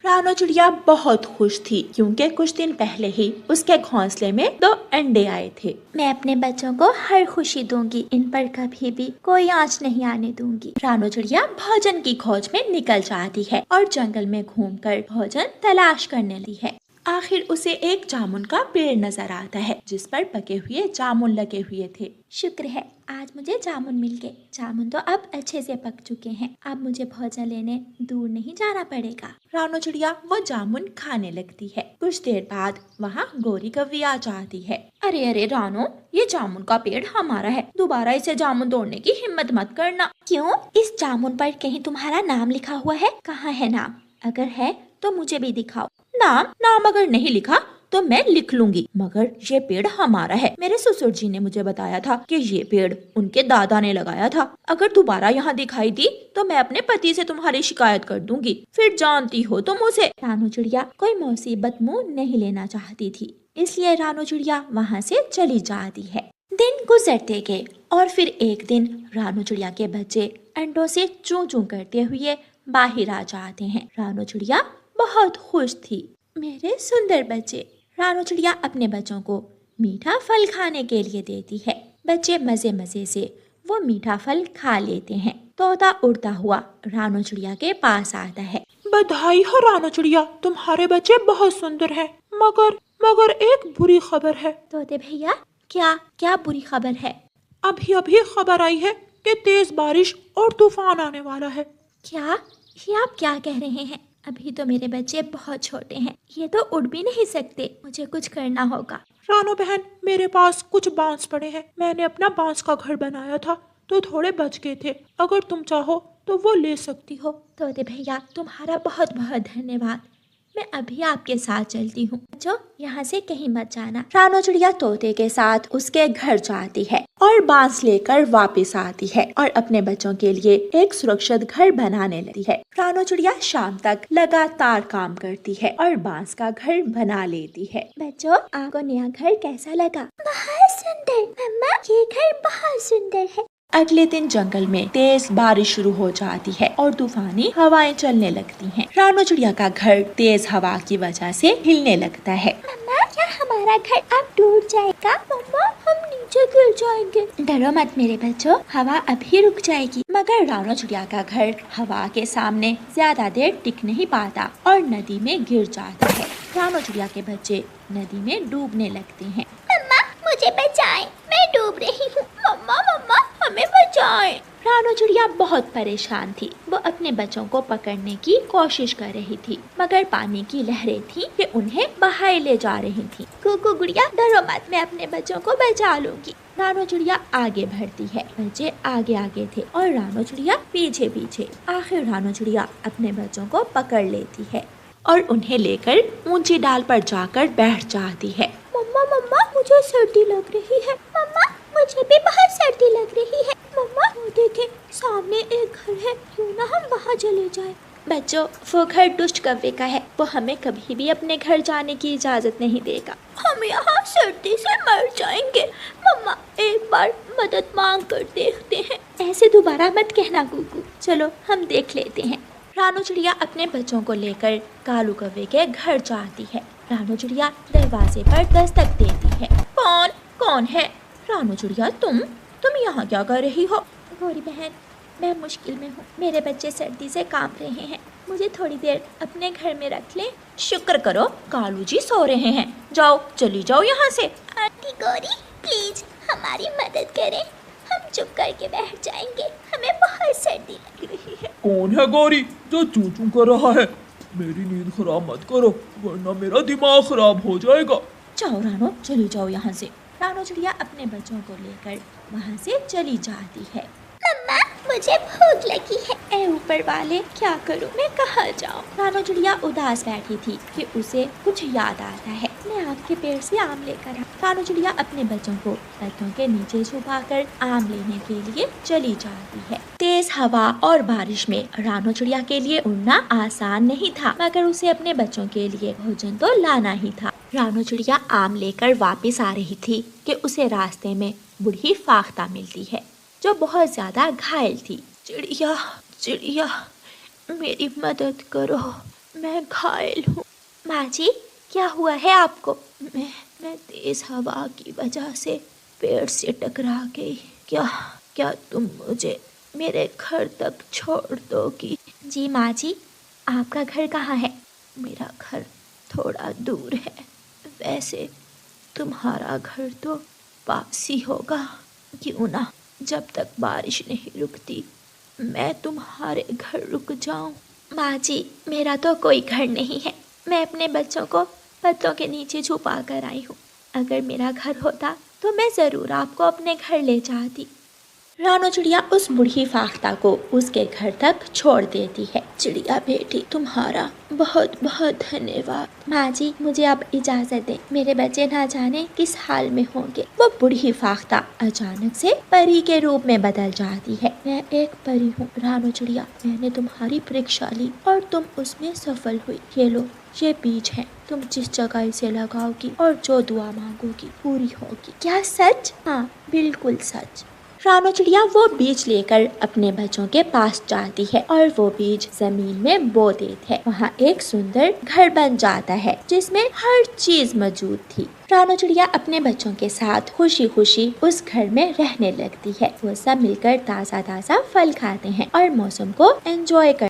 रानो चिड़िया बहुत खुश थी क्योंकि कुछ दिन पहले ही उसके घोंसले में 2 अंडे आए थे। मैं अपने बच्चों को हर खुशी दूंगी, इन पर कभी भी कोई आंच नहीं आने दूंगी। रानो चिड़िया भोजन की खोज में निकल जाती है और जंगल में घूमकर भोजन तलाश करने लगती है। आखिर उसे एक जामुन का पेड़ नजर आता है जिस पर पके हुए जामुन लगे हुए थे। शुक्र है आज मुझे जामुन मिल गए। जामुन तो अब अच्छे से पक चुके हैं, अब मुझे भोजन लेने दूर नहीं जाना पड़ेगा। रानो चिड़िया वो जामुन खाने लगती है। कुछ देर बाद वहाँ गोरी कौवी आ जाती है। अरे अरे रानो, ये जामुन का पेड़ हमारा है, दोबारा इसे जामुन तोड़ने की हिम्मत मत करना। क्यों? इस जामुन पर कहीं तुम्हारा नाम लिखा हुआ है? कहाँ है नाम? अगर है तो मुझे भी दिखाओ। नाम अगर नहीं लिखा तो मैं लिख लूंगी, मगर ये पेड़ हमारा है। मेरे ससुर जी ने मुझे बताया था कि ये पेड़ उनके दादा ने लगाया था। अगर दोबारा यहाँ दिखाई दी तो मैं अपने पति से तुम्हारी शिकायत कर दूंगी, फिर जानती हो तुम उसे। रानो चिड़िया कोई मुसीबत मुँह नहीं लेना चाहती थी, इसलिए रानो चिड़िया वहाँ से चली जाती है। दिन गुजरते गए और फिर एक दिन रानो चिड़िया के बच्चे अंडों से चूं चूं करते हुए बाहर आ जाते हैं। रानो चिड़िया बहुत खुश थी। मेरे सुंदर बच्चे। रानो चिड़िया अपने बच्चों को मीठा फल खाने के लिए देती है। बच्चे मजे मजे से वो मीठा फल खा लेते हैं। तोता उड़ता हुआ रानो चिड़िया के पास आता है। बधाई हो रानो चिड़िया, तुम्हारे बच्चे बहुत सुंदर हैं। मगर एक बुरी खबर है। तोते भैया, क्या बुरी खबर है? अभी अभी खबर आई है कि तेज बारिश और तूफान आने वाला है। क्या? ये आप क्या कह रहे हैं? अभी तो मेरे बच्चे बहुत छोटे हैं, ये तो उड़ भी नहीं सकते। मुझे कुछ करना होगा। रानो बहन, मेरे पास कुछ बांस पड़े हैं। मैंने अपना बांस का घर बनाया था तो थोड़े बच गए थे। अगर तुम चाहो तो वो ले सकती हो। तोते भैया, तुम्हारा बहुत बहुत धन्यवाद। मैं अभी आपके साथ चलती हूँ। जो यहाँ से कहीं मत जाना। रानो चिड़िया तोते के साथ उसके घर जाती है और बांस लेकर वापस आती है और अपने बच्चों के लिए एक सुरक्षित घर बनाने लगती है। रानो चिड़िया शाम तक लगातार काम करती है और बांस का घर बना लेती है। बच्चों, आपको नया घर कैसा लगा? बहुत सुंदर मम्मा, ये घर बहुत सुंदर है। अगले दिन जंगल में तेज बारिश शुरू हो जाती है और तूफानी हवाएं चलने लगती हैं। रानो चिड़िया का घर तेज हवा की वजह से हिलने लगता है। मम्मा, क्या हमारा घर अब टूट जाएगा? मम्मा, हम नीचे गिर जाएंगे। डरो मत मेरे बच्चों, हवा अभी रुक जाएगी। मगर रानो चिड़िया का घर हवा के सामने ज्यादा देर टिक नहीं पाता और नदी में गिर जाता है। रानो चिड़िया के बच्चे नदी में डूबने लगते हैं। मम्मा, मुझे बचाएं, मैं डूब रही हूँ। मम्मा, हमें बचाएं। रानो चिड़िया बहुत परेशान थी। वो अपने बच्चों को पकड़ने की कोशिश कर रही थी, मगर पानी की लहरें थी कि उन्हें बहाए ले जा रही थी। कुकू गुड़िया, डरो मत, मैं अपने बच्चों को बचा लूंगी। रानो चिड़िया आगे बढ़ती है। बच्चे आगे आगे थे और रानो चिड़िया पीछे पीछे। आखिर रानो चिड़िया अपने बच्चों को पकड़ लेती है और उन्हें लेकर ऊंची डाल पर जाकर बैठ जाती है। मम्मा, मुझे सर्दी लग रही है। मम्मा, मुझे भी बहुत सर्दी लग रही है। मम्मा, वो देखें, सामने एक घर है, क्यों ना हम वहाँ चले जाएं? बच्चों, वो घर दुष्ट कौवे का है। वो हमें कभी भी अपने घर जाने की इजाजत नहीं देगा। हम यहाँ सर्दी से मर जाएंगे। मम्मा, एक बार मदद मांग कर देखते हैं। ऐसे दोबारा मत कहना कुकू, चलो हम देख लेते हैं। रानो चिड़िया अपने बच्चों को लेकर कालू कौवे के घर जाती है। रानो चिड़िया दरवाजे पर दस्तक देती है। कौन है? रानो चिड़िया, तुम यहाँ क्या कर रही हो? गोरी बहन, मैं मुश्किल में हूँ। मेरे बच्चे सर्दी से कांप रहे हैं, मुझे थोड़ी देर अपने घर में रख लें। शुक्र करो, कालू जी सो रहे हैं। जाओ, चली जाओ यहाँ से। आंटी गौरी, प्लीज हमारी मदद करें, हम चुप करके बैठ जाएंगे, हमें बहुत सर्दी लग रही है। कौन है गौरी जो चू चू कर रहा है? मेरी नींद खराब मत करो, वरना मेरा दिमाग खराब हो जाएगा। जाओ रानो, चली जाओ यहाँ से। रानो चिड़िया अपने बच्चों को लेकर वहाँ से चली जाती है। मम्मा, मुझे भूख लगी है। ऐ ऊपर वाले, क्या करूँ, मैं कहाँ जाऊँ? रानो चिड़िया उदास बैठी थी कि उसे कुछ याद आता है। मैं आम के पेड़ से आम लेकर आ। रानो चिड़िया अपने बच्चों को पत्तों के नीचे छुपाकर आम लेने के लिए चली जाती है। तेज हवा और बारिश में रानो चिड़िया के लिए उड़ना आसान नहीं था, मगर उसे अपने बच्चों के लिए भोजन तो लाना ही था। रानो चिड़िया आम लेकर वापस आ रही थी कि उसे रास्ते में बूढ़ी फाख्ता मिलती है जो बहुत ज्यादा घायल थी। चिड़िया, मेरी मदद करो, मैं घायल हूँ। माँ जी, क्या हुआ है आपको? मैं तेज हवा की वजह से पेड़ से टकरा गई। क्या तुम मुझे मेरे घर तक छोड़ दोगी? जी माँ जी, आपका घर कहाँ है? मेरा घर थोड़ा दूर है। वैसे तुम्हारा घर तो पास ही होगा। क्यों ना जब तक बारिश नहीं रुकती मैं तुम्हारे घर रुक जाऊं? माँ जी, मेरा तो कोई घर नहीं है। मैं अपने बच्चों को पत्तों के नीचे छुपा कर आई हूँ। अगर मेरा घर होता तो मैं ज़रूर आपको अपने घर ले जाती। रानो चिड़िया उस बूढ़ी फाख्ता को उसके घर तक छोड़ देती है। चिड़िया बेटी, तुम्हारा बहुत बहुत धन्यवाद। माँ जी, मुझे अब इजाज़त दें, मेरे बच्चे ना जाने किस हाल में होंगे। वो बूढ़ी फाख्ता अचानक से परी के रूप में बदल जाती है। मैं एक परी हूँ रानो चिड़िया। मैंने तुम्हारी परीक्षा ली और तुम उसमें सफल हुई। ये लो, ये बीज है। तुम जिस जगह इसे लगाओगी और जो दुआ मांगोगी पूरी होगी। क्या सच? हाँ, बिल्कुल सच। रानो चिड़िया वो बीज लेकर अपने बच्चों के पास जाती है और वो बीज जमीन में बो देती है। वहाँ एक सुंदर घर बन जाता है जिसमें हर चीज मौजूद थी। रानो चिड़िया अपने बच्चों के साथ खुशी खुशी उस घर में रहने लगती है। वो सब मिलकर ताज़ा ताज़ा फल खाते हैं और मौसम को एंजॉय करते हैं।